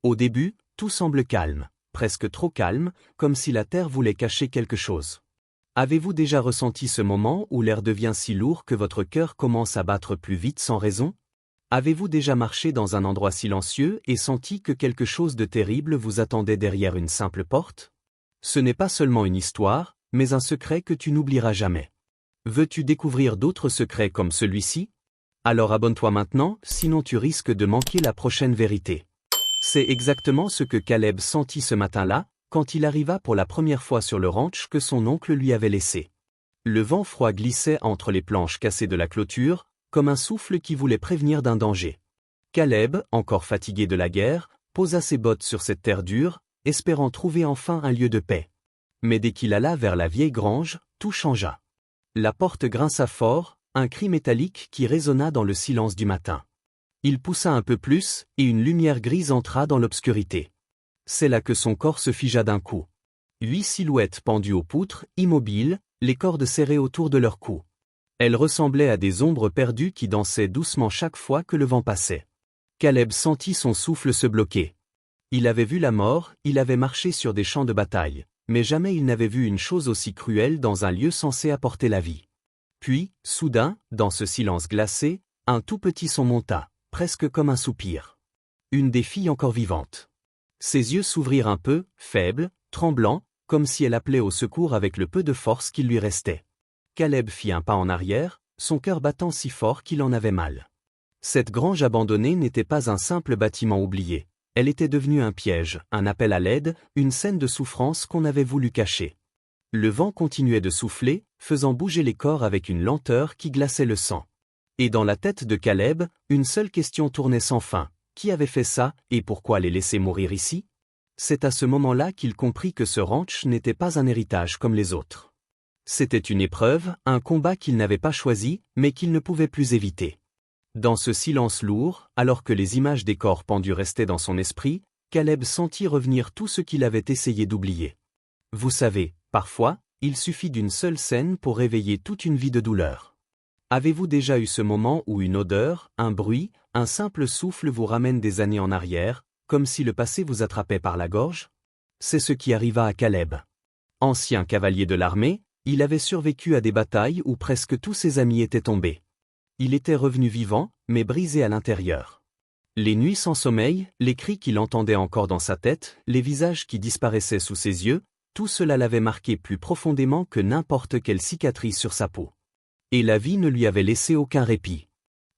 Au début, tout semble calme, presque trop calme, comme si la terre voulait cacher quelque chose. Avez-vous déjà ressenti ce moment où l'air devient si lourd que votre cœur commence à battre plus vite sans raison? Avez-vous déjà marché dans un endroit silencieux et senti que quelque chose de terrible vous attendait derrière une simple porte? Ce n'est pas seulement une histoire, mais un secret que tu n'oublieras jamais. Veux-tu découvrir d'autres secrets comme celui-ci? Alors abonne-toi maintenant, sinon tu risques de manquer la prochaine vérité. C'est exactement ce que Caleb sentit ce matin-là, quand il arriva pour la première fois sur le ranch que son oncle lui avait laissé. Le vent froid glissait entre les planches cassées de la clôture, comme un souffle qui voulait prévenir d'un danger. Caleb, encore fatigué de la guerre, posa ses bottes sur cette terre dure, espérant trouver enfin un lieu de paix. Mais dès qu'il alla vers la vieille grange, tout changea. La porte grinça fort, un cri métallique qui résonna dans le silence du matin. Il poussa un peu plus, et une lumière grise entra dans l'obscurité. C'est là que son corps se figea d'un coup. 8 silhouettes pendues aux poutres, immobiles, les cordes serrées autour de leur cou. Elles ressemblaient à des ombres perdues qui dansaient doucement chaque fois que le vent passait. Caleb sentit son souffle se bloquer. Il avait vu la mort, il avait marché sur des champs de bataille, mais jamais il n'avait vu une chose aussi cruelle dans un lieu censé apporter la vie. Puis, soudain, dans ce silence glacé, un tout petit son monta, presque comme un soupir. Une des filles encore vivantes. Ses yeux s'ouvrirent un peu, faibles, tremblants, comme si elle appelait au secours avec le peu de force qu'il lui restait. Caleb fit un pas en arrière, son cœur battant si fort qu'il en avait mal. Cette grange abandonnée n'était pas un simple bâtiment oublié. Elle était devenue un piège, un appel à l'aide, une scène de souffrance qu'on avait voulu cacher. Le vent continuait de souffler, faisant bouger les corps avec une lenteur qui glaçait le sang. Et dans la tête de Caleb, une seule question tournait sans fin. Qui avait fait ça, et pourquoi les laisser mourir ici? C'est à ce moment-là qu'il comprit que ce ranch n'était pas un héritage comme les autres. C'était une épreuve, un combat qu'il n'avait pas choisi, mais qu'il ne pouvait plus éviter. Dans ce silence lourd, alors que les images des corps pendus restaient dans son esprit, Caleb sentit revenir tout ce qu'il avait essayé d'oublier. Vous savez, parfois, il suffit d'une seule scène pour réveiller toute une vie de douleur. Avez-vous déjà eu ce moment où une odeur, un bruit, un simple souffle vous ramène des années en arrière, comme si le passé vous attrapait par la gorge? C'est ce qui arriva à Caleb. Ancien cavalier de l'armée, il avait survécu à des batailles où presque tous ses amis étaient tombés. Il était revenu vivant, mais brisé à l'intérieur. Les nuits sans sommeil, les cris qu'il entendait encore dans sa tête, les visages qui disparaissaient sous ses yeux, tout cela l'avait marqué plus profondément que n'importe quelle cicatrice sur sa peau. Et la vie ne lui avait laissé aucun répit.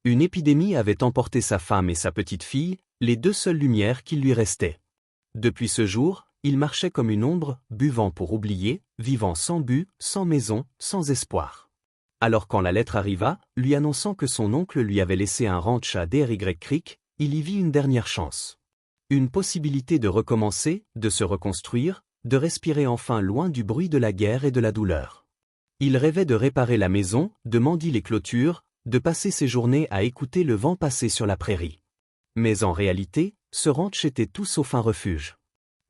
Une épidémie avait emporté sa femme et sa petite fille, les deux seules lumières qui lui restaient. Depuis ce jour, il marchait comme une ombre, buvant pour oublier, vivant sans but, sans maison, sans espoir. Alors quand la lettre arriva, lui annonçant que son oncle lui avait laissé un ranch à Dry Creek, il y vit une dernière chance. Une possibilité de recommencer, de se reconstruire, de respirer enfin loin du bruit de la guerre et de la douleur. Il rêvait de réparer la maison, de mendier les clôtures, de passer ses journées à écouter le vent passer sur la prairie. Mais en réalité, ce ranch était tout sauf un refuge.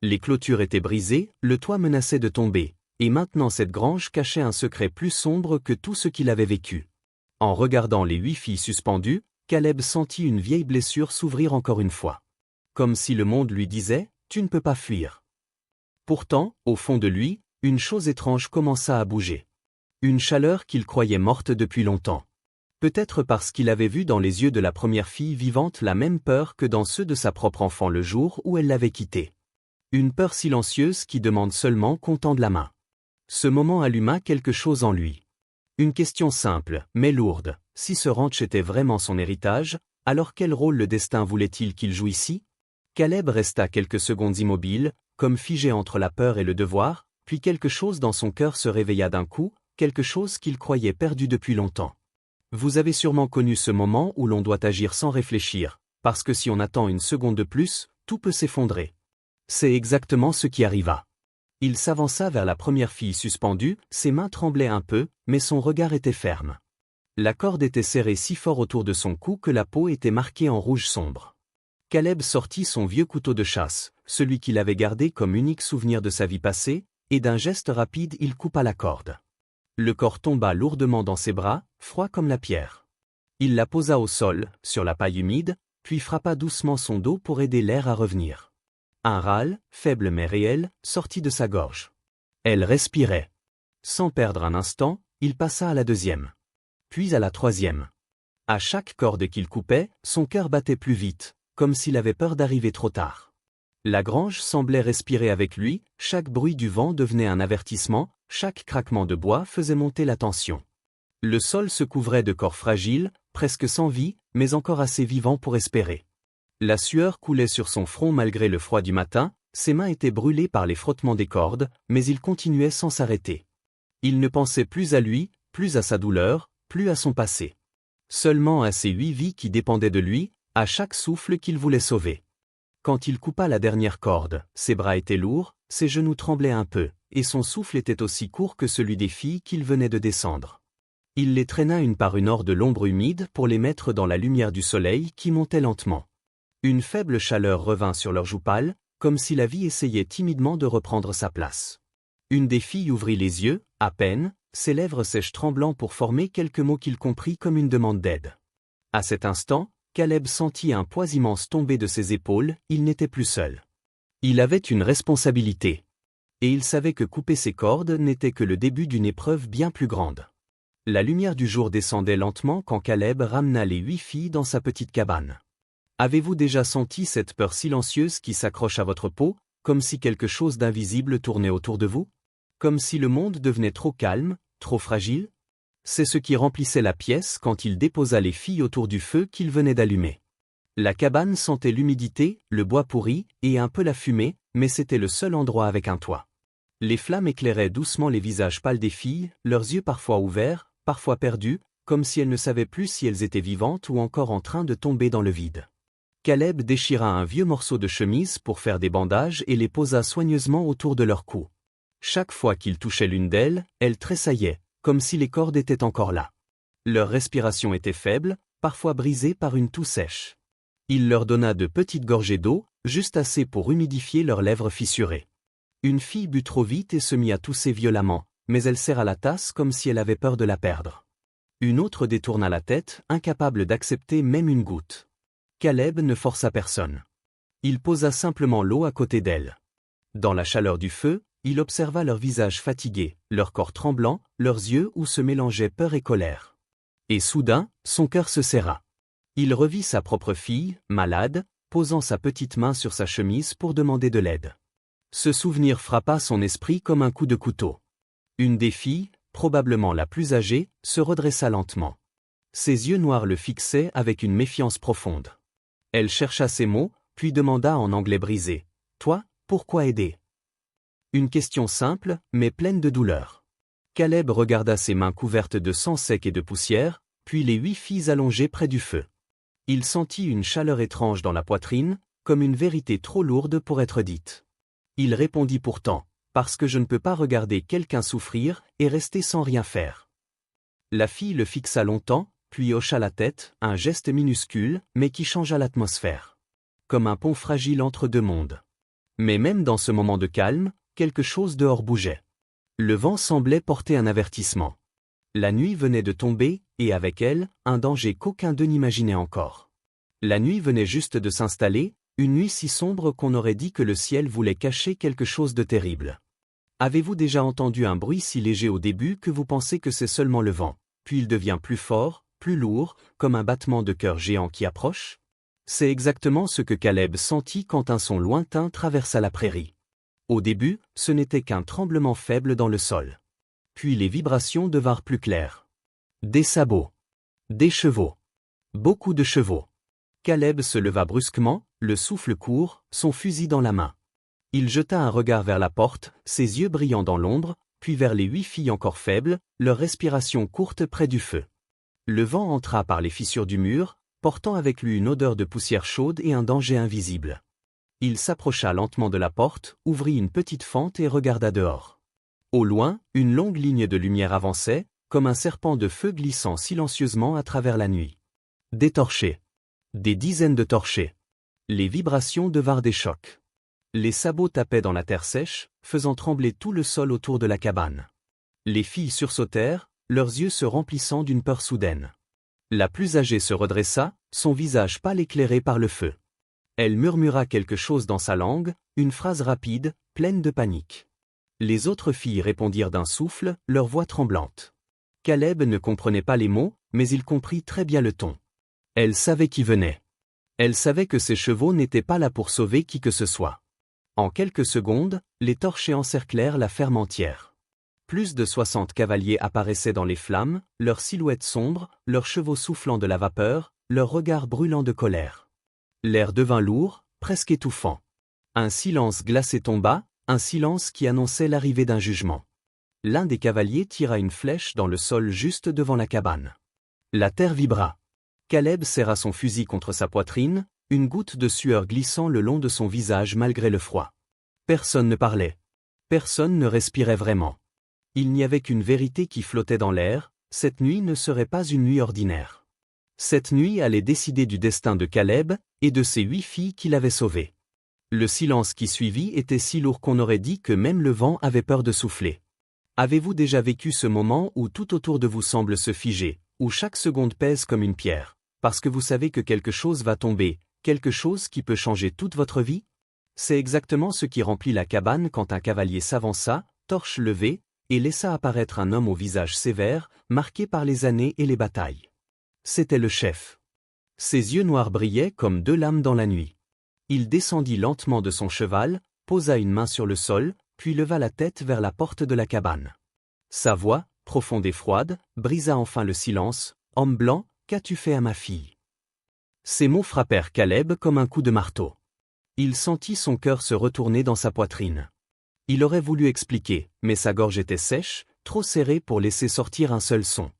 Les clôtures étaient brisées, le toit menaçait de tomber, et maintenant cette grange cachait un secret plus sombre que tout ce qu'il avait vécu. En regardant les 8 filles suspendues, Caleb sentit une vieille blessure s'ouvrir encore une fois. Comme si le monde lui disait « Tu ne peux pas fuir ». Pourtant, au fond de lui, une chose étrange commença à bouger. Une chaleur qu'il croyait morte depuis longtemps. Peut-être parce qu'il avait vu dans les yeux de la première fille vivante la même peur que dans ceux de sa propre enfant le jour où elle l'avait quitté. Une peur silencieuse qui demande seulement qu'on tende la main. Ce moment alluma quelque chose en lui. Une question simple, mais lourde. Si ce ranch était vraiment son héritage, alors quel rôle le destin voulait-il qu'il joue ici? Caleb resta quelques secondes immobile, comme figé entre la peur et le devoir, puis quelque chose dans son cœur se réveilla d'un coup, quelque chose qu'il croyait perdu depuis longtemps. Vous avez sûrement connu ce moment où l'on doit agir sans réfléchir, parce que si on attend une seconde de plus, tout peut s'effondrer. C'est exactement ce qui arriva. Il s'avança vers la première fille suspendue, ses mains tremblaient un peu, mais son regard était ferme. La corde était serrée si fort autour de son cou que la peau était marquée en rouge sombre. Caleb sortit son vieux couteau de chasse, celui qu'il avait gardé comme unique souvenir de sa vie passée, et d'un geste rapide il coupa la corde. Le corps tomba lourdement dans ses bras, froid comme la pierre. Il la posa au sol, sur la paille humide, puis frappa doucement son dos pour aider l'air à revenir. Un râle, faible mais réel, sortit de sa gorge. Elle respirait. Sans perdre un instant, il passa à la deuxième. Puis à la troisième. À chaque corde qu'il coupait, son cœur battait plus vite, comme s'il avait peur d'arriver trop tard. La grange semblait respirer avec lui, chaque bruit du vent devenait un avertissement, chaque craquement de bois faisait monter la tension. Le sol se couvrait de corps fragiles, presque sans vie, mais encore assez vivants pour espérer. La sueur coulait sur son front malgré le froid du matin, ses mains étaient brûlées par les frottements des cordes, mais il continuait sans s'arrêter. Il ne pensait plus à lui, plus à sa douleur, plus à son passé. Seulement à ces 8 vies qui dépendaient de lui, à chaque souffle qu'il voulait sauver. Quand il coupa la dernière corde, ses bras étaient lourds, ses genoux tremblaient un peu, et son souffle était aussi court que celui des filles qu'il venait de descendre. Il les traîna une par une hors de l'ombre humide pour les mettre dans la lumière du soleil qui montait lentement. Une faible chaleur revint sur leurs joues pâles, comme si la vie essayait timidement de reprendre sa place. Une des filles ouvrit les yeux, à peine, ses lèvres sèches tremblant pour former quelques mots qu'il comprit comme une demande d'aide. À cet instant, Caleb sentit un poids immense tomber de ses épaules, il n'était plus seul. Il avait une responsabilité. Et il savait que couper ses cordes n'était que le début d'une épreuve bien plus grande. La lumière du jour descendait lentement quand Caleb ramena les 8 filles dans sa petite cabane. Avez-vous déjà senti cette peur silencieuse qui s'accroche à votre peau, comme si quelque chose d'invisible tournait autour de vous? Comme si le monde devenait trop calme, trop fragile? C'est ce qui remplissait la pièce quand il déposa les filles autour du feu qu'il venait d'allumer. La cabane sentait l'humidité, le bois pourri, et un peu la fumée, mais c'était le seul endroit avec un toit. Les flammes éclairaient doucement les visages pâles des filles, leurs yeux parfois ouverts, parfois perdus, comme si elles ne savaient plus si elles étaient vivantes ou encore en train de tomber dans le vide. Caleb déchira un vieux morceau de chemise pour faire des bandages et les posa soigneusement autour de leur cou. Chaque fois qu'il touchait l'une d'elles, elle tressaillait, comme si les cordes étaient encore là. Leur respiration était faible, parfois brisée par une toux sèche. Il leur donna de petites gorgées d'eau, juste assez pour humidifier leurs lèvres fissurées. Une fille but trop vite et se mit à tousser violemment, mais elle serra la tasse comme si elle avait peur de la perdre. Une autre détourna la tête, incapable d'accepter même une goutte. Caleb ne força personne. Il posa simplement l'eau à côté d'elle. Dans la chaleur du feu, il observa leurs visages fatigués, leurs corps tremblants, leurs yeux où se mélangeaient peur et colère. Et soudain, son cœur se serra. Il revit sa propre fille, malade, posant sa petite main sur sa chemise pour demander de l'aide. Ce souvenir frappa son esprit comme un coup de couteau. Une des filles, probablement la plus âgée, se redressa lentement. Ses yeux noirs le fixaient avec une méfiance profonde. Elle chercha ses mots, puis demanda en anglais brisé. « Toi, pourquoi aider ?» Une question simple, mais pleine de douleur. Caleb regarda ses mains couvertes de sang sec et de poussière, puis les 8 filles allongées près du feu. Il sentit une chaleur étrange dans la poitrine, comme une vérité trop lourde pour être dite. Il répondit pourtant, « Parce que je ne peux pas regarder quelqu'un souffrir et rester sans rien faire. » La fille le fixa longtemps, puis hocha la tête, un geste minuscule, mais qui changea l'atmosphère. Comme un pont fragile entre deux mondes. Mais même dans ce moment de calme, quelque chose dehors bougeait. Le vent semblait porter un avertissement. La nuit venait de tomber, et avec elle, un danger qu'aucun d'eux n'imaginait encore. La nuit venait juste de s'installer, une nuit si sombre qu'on aurait dit que le ciel voulait cacher quelque chose de terrible. Avez-vous déjà entendu un bruit si léger au début que vous pensez que c'est seulement le vent, puis il devient plus fort, plus lourd, comme un battement de cœur géant qui approche? C'est exactement ce que Caleb sentit quand un son lointain traversa la prairie. Au début, ce n'était qu'un tremblement faible dans le sol. Puis les vibrations devinrent plus claires. Des sabots. Des chevaux. Beaucoup de chevaux. Caleb se leva brusquement, le souffle court, son fusil dans la main. Il jeta un regard vers la porte, ses yeux brillant dans l'ombre, puis vers les 8 filles encore faibles, leur respiration courte près du feu. Le vent entra par les fissures du mur, portant avec lui une odeur de poussière chaude et un danger invisible. Il s'approcha lentement de la porte, ouvrit une petite fente et regarda dehors. Au loin, une longue ligne de lumière avançait, comme un serpent de feu glissant silencieusement à travers la nuit. Des torchers. Des dizaines de torchers. Les vibrations devinrent des chocs. Les sabots tapaient dans la terre sèche, faisant trembler tout le sol autour de la cabane. Les filles sursautèrent, leurs yeux se remplissant d'une peur soudaine. La plus âgée se redressa, son visage pâle éclairé par le feu. Elle murmura quelque chose dans sa langue, une phrase rapide, pleine de panique. Les autres filles répondirent d'un souffle, leur voix tremblante. Caleb ne comprenait pas les mots, mais il comprit très bien le ton. Elle savait qui venait. Elle savait que ses chevaux n'étaient pas là pour sauver qui que ce soit. En quelques secondes, les torchers encerclèrent la ferme entière. Plus de 60 cavaliers apparaissaient dans les flammes, leurs silhouettes sombres, leurs chevaux soufflant de la vapeur, leurs regards brûlants de colère. L'air devint lourd, presque étouffant. Un silence glacé tomba, un silence qui annonçait l'arrivée d'un jugement. L'un des cavaliers tira une flèche dans le sol juste devant la cabane. La terre vibra. Caleb serra son fusil contre sa poitrine, une goutte de sueur glissant le long de son visage malgré le froid. Personne ne parlait. Personne ne respirait vraiment. Il n'y avait qu'une vérité qui flottait dans l'air, cette nuit ne serait pas une nuit ordinaire. Cette nuit allait décider du destin de Caleb et de ces 8 filles qu'il avait sauvées. Le silence qui suivit était si lourd qu'on aurait dit que même le vent avait peur de souffler. Avez-vous déjà vécu ce moment où tout autour de vous semble se figer, où chaque seconde pèse comme une pierre, parce que vous savez que quelque chose va tomber, quelque chose qui peut changer toute votre vie? C'est exactement ce qui remplit la cabane quand un cavalier s'avança, torche levée, et laissa apparaître un homme au visage sévère, marqué par les années et les batailles. C'était le chef. Ses yeux noirs brillaient comme 2 lames dans la nuit. Il descendit lentement de son cheval, posa une main sur le sol, puis leva la tête vers la porte de la cabane. Sa voix, profonde et froide, brisa enfin le silence. « Homme blanc, qu'as-tu fait à ma fille ?» Ces mots frappèrent Caleb comme un coup de marteau. Il sentit son cœur se retourner dans sa poitrine. Il aurait voulu expliquer, mais sa gorge était sèche, trop serrée pour laisser sortir un seul son.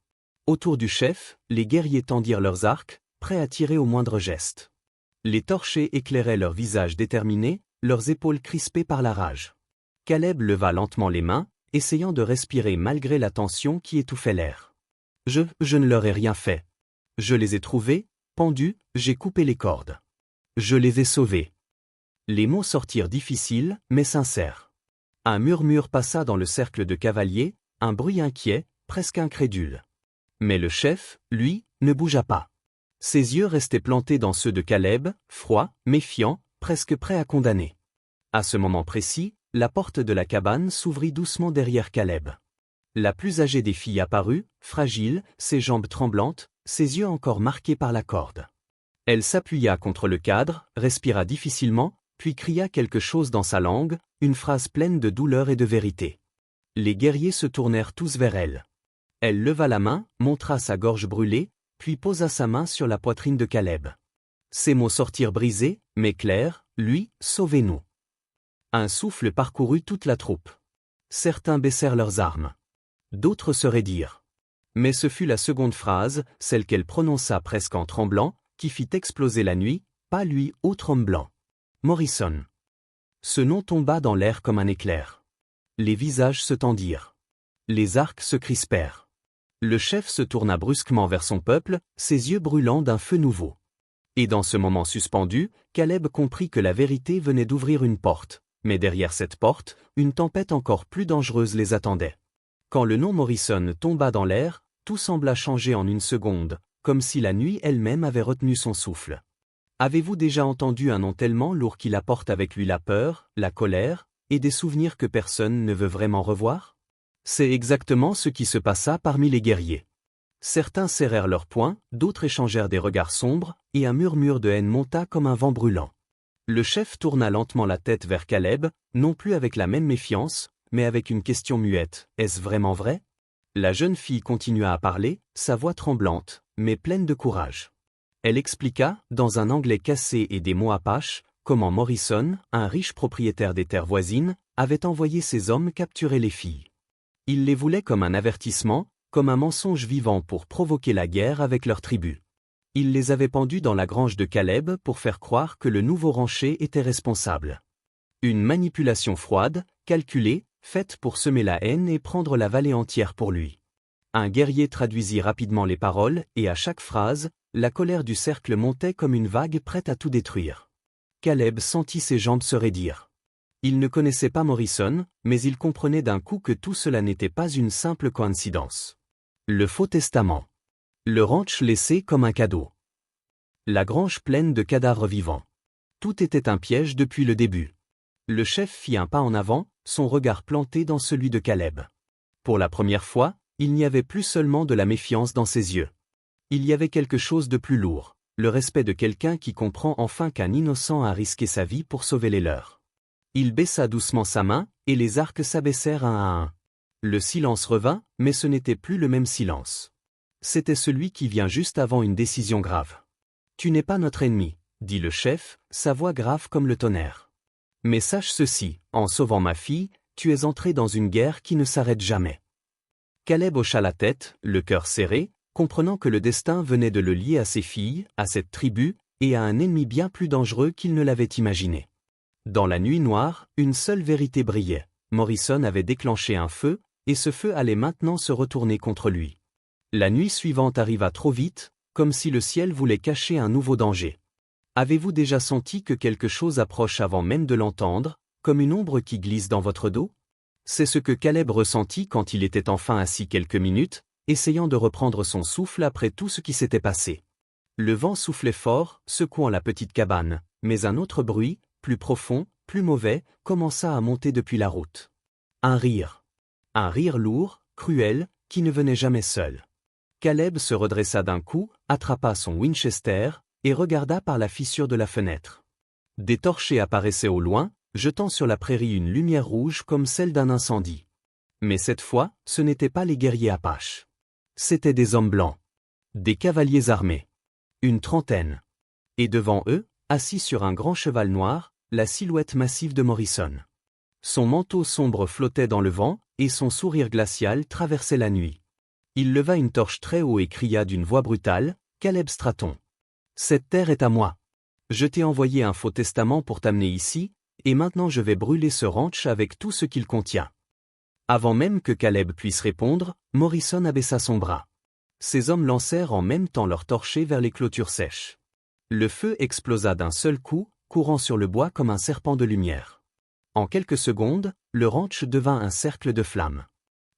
Autour du chef, les guerriers tendirent leurs arcs, prêts à tirer au moindre geste. Les torchers éclairaient leurs visages déterminés, leurs épaules crispées par la rage. Caleb leva lentement les mains, essayant de respirer malgré la tension qui étouffait l'air. Je ne leur ai rien fait. Je les ai trouvés, pendus, j'ai coupé les cordes. Je les ai sauvés. » Les mots sortirent difficiles, mais sincères. Un murmure passa dans le cercle de cavaliers, un bruit inquiet, presque incrédule. Mais le chef, lui, ne bougea pas. Ses yeux restaient plantés dans ceux de Caleb, froids, méfiants, presque prêts à condamner. À ce moment précis, la porte de la cabane s'ouvrit doucement derrière Caleb. La plus âgée des filles apparut, fragile, ses jambes tremblantes, ses yeux encore marqués par la corde. Elle s'appuya contre le cadre, respira difficilement, puis cria quelque chose dans sa langue, une phrase pleine de douleur et de vérité. Les guerriers se tournèrent tous vers elle. Elle leva la main, montra sa gorge brûlée, puis posa sa main sur la poitrine de Caleb. Ces mots sortirent brisés, mais clairs, « Lui, sauvez-nous » ». Un souffle parcourut toute la troupe. Certains baissèrent leurs armes. D'autres se raidirent. Mais ce fut la seconde phrase, celle qu'elle prononça presque en tremblant, qui fit exploser la nuit, « Pas lui, autre homme blanc. Morrison. » Ce nom tomba dans l'air comme un éclair. Les visages se tendirent. Les arcs se crispèrent. Le chef se tourna brusquement vers son peuple, ses yeux brûlants d'un feu nouveau. Et dans ce moment suspendu, Caleb comprit que la vérité venait d'ouvrir une porte, mais derrière cette porte, une tempête encore plus dangereuse les attendait. Quand le nom Morrison tomba dans l'air, tout sembla changer en une seconde, comme si la nuit elle-même avait retenu son souffle. Avez-vous déjà entendu un nom tellement lourd qu'il apporte avec lui la peur, la colère, et des souvenirs que personne ne veut vraiment revoir? C'est exactement ce qui se passa parmi les guerriers. Certains serrèrent leurs poings, d'autres échangèrent des regards sombres, et un murmure de haine monta comme un vent brûlant. Le chef tourna lentement la tête vers Caleb, non plus avec la même méfiance, mais avec une question muette. « Est-ce vraiment vrai ?» La jeune fille continua à parler, sa voix tremblante, mais pleine de courage. Elle expliqua, dans un anglais cassé et des mots apaches, comment Morrison, un riche propriétaire des terres voisines, avait envoyé ses hommes capturer les filles. Il les voulait comme un avertissement, comme un mensonge vivant pour provoquer la guerre avec leur tribu. Il les avait pendues dans la grange de Caleb pour faire croire que le nouveau rancher était responsable. Une manipulation froide, calculée, faite pour semer la haine et prendre la vallée entière pour lui. Un guerrier traduisit rapidement les paroles, et à chaque phrase, la colère du cercle montait comme une vague prête à tout détruire. Caleb sentit ses jambes se raidir. Il ne connaissait pas Morrison, mais il comprenait d'un coup que tout cela n'était pas une simple coïncidence. Le faux testament. Le ranch laissé comme un cadeau. La grange pleine de cadavres vivants. Tout était un piège depuis le début. Le chef fit un pas en avant, son regard planté dans celui de Caleb. Pour la première fois, il n'y avait plus seulement de la méfiance dans ses yeux. Il y avait quelque chose de plus lourd, le respect de quelqu'un qui comprend enfin qu'un innocent a risqué sa vie pour sauver les leurs. Il baissa doucement sa main, et les arcs s'abaissèrent un à un. Le silence revint, mais ce n'était plus le même silence. C'était celui qui vient juste avant une décision grave. « Tu n'es pas notre ennemi », dit le chef, sa voix grave comme le tonnerre. « Mais sache ceci, en sauvant ma fille, tu es entré dans une guerre qui ne s'arrête jamais. » Caleb hocha la tête, le cœur serré, comprenant que le destin venait de le lier à ses filles, à cette tribu, et à un ennemi bien plus dangereux qu'il ne l'avait imaginé. Dans la nuit noire, une seule vérité brillait. Morrison avait déclenché un feu, et ce feu allait maintenant se retourner contre lui. La nuit suivante arriva trop vite, comme si le ciel voulait cacher un nouveau danger. Avez-vous déjà senti que quelque chose approche avant même de l'entendre, comme une ombre qui glisse dans votre dos? C'est ce que Caleb ressentit quand il était enfin assis quelques minutes, essayant de reprendre son souffle après tout ce qui s'était passé. Le vent soufflait fort, secouant la petite cabane, mais un autre bruit, plus profond, plus mauvais, commença à monter depuis la route. Un rire. Un rire lourd, cruel, qui ne venait jamais seul. Caleb se redressa d'un coup, attrapa son Winchester, et regarda par la fissure de la fenêtre. Des torchers apparaissaient au loin, jetant sur la prairie une lumière rouge comme celle d'un incendie. Mais cette fois, ce n'étaient pas les guerriers Apaches. C'étaient des hommes blancs. Des cavaliers armés. Une trentaine. Et devant eux, assis sur un grand cheval noir, la silhouette massive de Morrison. Son manteau sombre flottait dans le vent, et son sourire glacial traversait la nuit. Il leva une torche très haut et cria d'une voix brutale, « Caleb Stratton. Cette terre est à moi. Je t'ai envoyé un faux testament pour t'amener ici, et maintenant je vais brûler ce ranch avec tout ce qu'il contient. » Avant même que Caleb puisse répondre, Morrison abaissa son bras. Ses hommes lancèrent en même temps leurs torchers vers les clôtures sèches. Le feu explosa d'un seul coup, courant sur le bois comme un serpent de lumière. En quelques secondes, le ranch devint un cercle de flammes.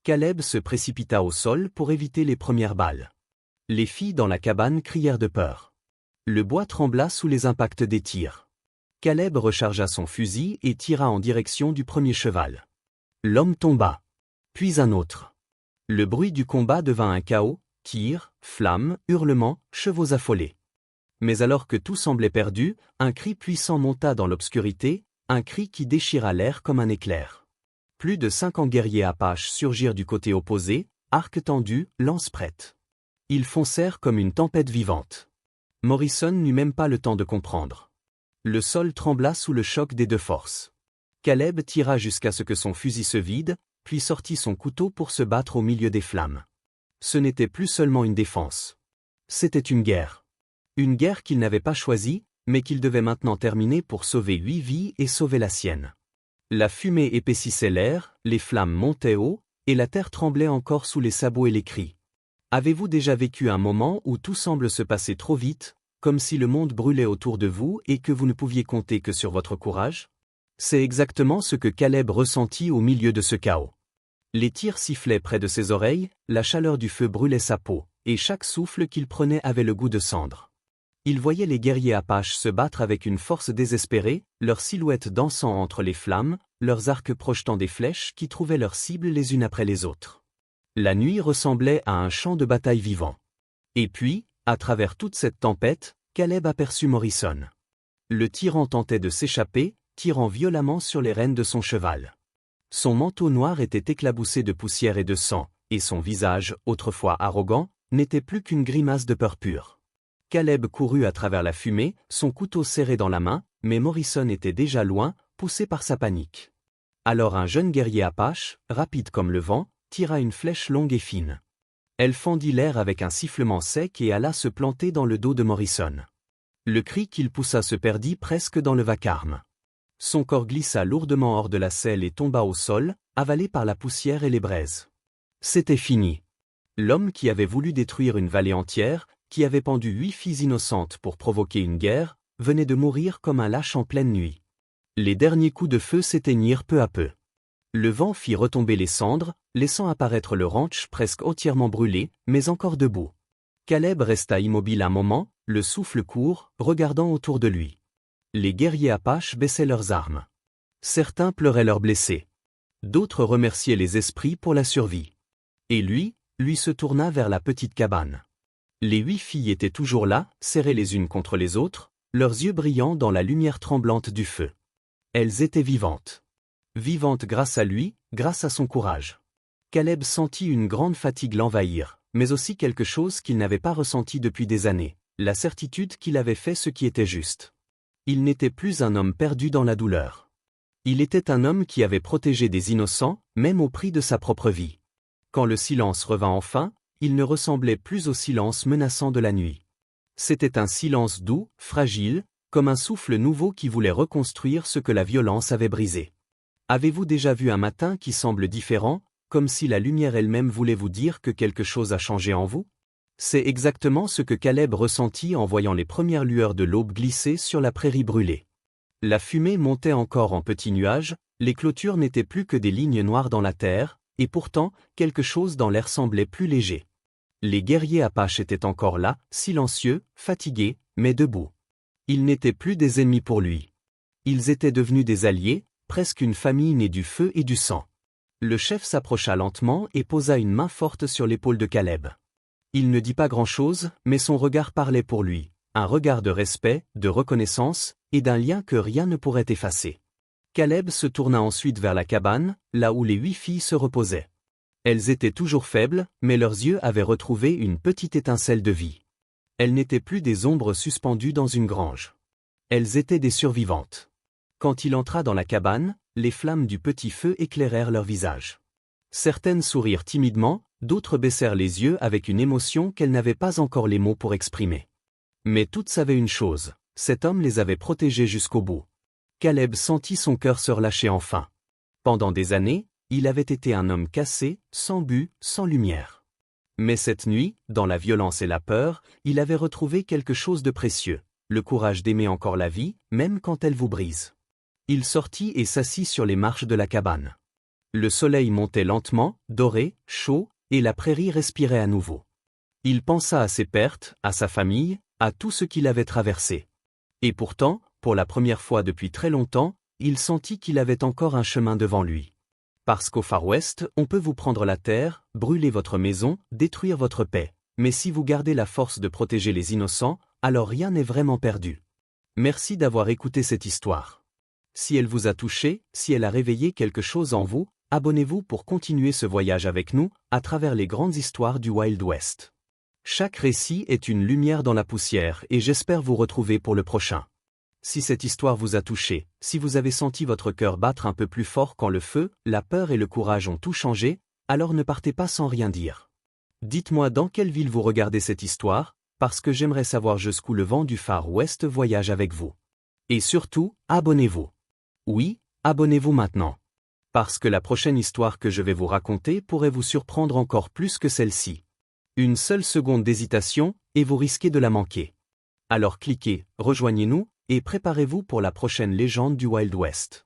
Caleb se précipita au sol pour éviter les premières balles. Les filles dans la cabane crièrent de peur. Le bois trembla sous les impacts des tirs. Caleb rechargea son fusil et tira en direction du premier cheval. L'homme tomba. Puis un autre. Le bruit du combat devint un chaos, tirs, flammes, hurlements, chevaux affolés. Mais alors que tout semblait perdu, un cri puissant monta dans l'obscurité, un cri qui déchira l'air comme un éclair. Plus de 50 guerriers Apaches surgirent du côté opposé, arcs tendus, lances prêtes. Ils foncèrent comme une tempête vivante. Morrison n'eut même pas le temps de comprendre. Le sol trembla sous le choc des deux forces. Caleb tira jusqu'à ce que son fusil se vide, puis sortit son couteau pour se battre au milieu des flammes. Ce n'était plus seulement une défense. C'était une guerre. Une guerre qu'il n'avait pas choisie, mais qu'il devait maintenant terminer pour sauver 8 vies et sauver la sienne. La fumée épaississait l'air, les flammes montaient haut, et la terre tremblait encore sous les sabots et les cris. Avez-vous déjà vécu un moment où tout semble se passer trop vite, comme si le monde brûlait autour de vous et que vous ne pouviez compter que sur votre courage? C'est exactement ce que Caleb ressentit au milieu de ce chaos. Les tirs sifflaient près de ses oreilles, la chaleur du feu brûlait sa peau, et chaque souffle qu'il prenait avait le goût de cendre. Il voyait les guerriers Apaches se battre avec une force désespérée, leurs silhouettes dansant entre les flammes, leurs arcs projetant des flèches qui trouvaient leurs cibles les unes après les autres. La nuit ressemblait à un champ de bataille vivant. Et puis, à travers toute cette tempête, Caleb aperçut Morrison. Le tyran tentait de s'échapper, tirant violemment sur les rênes de son cheval. Son manteau noir était éclaboussé de poussière et de sang, et son visage, autrefois arrogant, n'était plus qu'une grimace de peur pure. Caleb courut à travers la fumée, son couteau serré dans la main, mais Morrison était déjà loin, poussé par sa panique. Alors un jeune guerrier Apache, rapide comme le vent, tira une flèche longue et fine. Elle fendit l'air avec un sifflement sec et alla se planter dans le dos de Morrison. Le cri qu'il poussa se perdit presque dans le vacarme. Son corps glissa lourdement hors de la selle et tomba au sol, avalé par la poussière et les braises. C'était fini. L'homme qui avait voulu détruire une vallée entière, qui avait pendu 8 filles innocentes pour provoquer une guerre, venait de mourir comme un lâche en pleine nuit. Les derniers coups de feu s'éteignirent peu à peu. Le vent fit retomber les cendres, laissant apparaître le ranch presque entièrement brûlé, mais encore debout. Caleb resta immobile un moment, le souffle court, regardant autour de lui. Les guerriers Apaches baissaient leurs armes. Certains pleuraient leurs blessés. D'autres remerciaient les esprits pour la survie. Et lui se tourna vers la petite cabane. Les 8 filles étaient toujours là, serrées les unes contre les autres, leurs yeux brillant dans la lumière tremblante du feu. Elles étaient vivantes. Vivantes grâce à lui, grâce à son courage. Caleb sentit une grande fatigue l'envahir, mais aussi quelque chose qu'il n'avait pas ressenti depuis des années, la certitude qu'il avait fait ce qui était juste. Il n'était plus un homme perdu dans la douleur. Il était un homme qui avait protégé des innocents, même au prix de sa propre vie. Quand le silence revint enfin, il ne ressemblait plus au silence menaçant de la nuit. C'était un silence doux, fragile, comme un souffle nouveau qui voulait reconstruire ce que la violence avait brisé. Avez-vous déjà vu un matin qui semble différent, comme si la lumière elle-même voulait vous dire que quelque chose a changé en vous? C'est exactement ce que Caleb ressentit en voyant les premières lueurs de l'aube glisser sur la prairie brûlée. La fumée montait encore en petits nuages, les clôtures n'étaient plus que des lignes noires dans la terre, et pourtant, quelque chose dans l'air semblait plus léger. Les guerriers Apaches étaient encore là, silencieux, fatigués, mais debout. Ils n'étaient plus des ennemis pour lui. Ils étaient devenus des alliés, presque une famille née du feu et du sang. Le chef s'approcha lentement et posa une main forte sur l'épaule de Caleb. Il ne dit pas grand-chose, mais son regard parlait pour lui, un regard de respect, de reconnaissance, et d'un lien que rien ne pourrait effacer. Caleb se tourna ensuite vers la cabane, là où les 8 filles se reposaient. Elles étaient toujours faibles, mais leurs yeux avaient retrouvé une petite étincelle de vie. Elles n'étaient plus des ombres suspendues dans une grange. Elles étaient des survivantes. Quand il entra dans la cabane, les flammes du petit feu éclairèrent leurs visages. Certaines sourirent timidement, d'autres baissèrent les yeux avec une émotion qu'elles n'avaient pas encore les mots pour exprimer. Mais toutes savaient une chose, cet homme les avait protégées jusqu'au bout. Caleb sentit son cœur se relâcher enfin. Pendant des années, il avait été un homme cassé, sans but, sans lumière. Mais cette nuit, dans la violence et la peur, il avait retrouvé quelque chose de précieux, le courage d'aimer encore la vie, même quand elle vous brise. Il sortit et s'assit sur les marches de la cabane. Le soleil montait lentement, doré, chaud, et la prairie respirait à nouveau. Il pensa à ses pertes, à sa famille, à tout ce qu'il avait traversé. Et pourtant, pour la première fois depuis très longtemps, il sentit qu'il avait encore un chemin devant lui. Parce qu'au Far West, on peut vous prendre la terre, brûler votre maison, détruire votre paix. Mais si vous gardez la force de protéger les innocents, alors rien n'est vraiment perdu. Merci d'avoir écouté cette histoire. Si elle vous a touché, si elle a réveillé quelque chose en vous, abonnez-vous pour continuer ce voyage avec nous, à travers les grandes histoires du Wild West. Chaque récit est une lumière dans la poussière et j'espère vous retrouver pour le prochain. Si cette histoire vous a touché, si vous avez senti votre cœur battre un peu plus fort quand le feu, la peur et le courage ont tout changé, alors ne partez pas sans rien dire. Dites-moi dans quelle ville vous regardez cette histoire, parce que j'aimerais savoir jusqu'où le vent du Far West voyage avec vous. Et surtout, abonnez-vous. Oui, abonnez-vous maintenant. Parce que la prochaine histoire que je vais vous raconter pourrait vous surprendre encore plus que celle-ci. Une seule seconde d'hésitation, et vous risquez de la manquer. Alors cliquez, rejoignez-nous, et préparez-vous pour la prochaine légende du Wild West.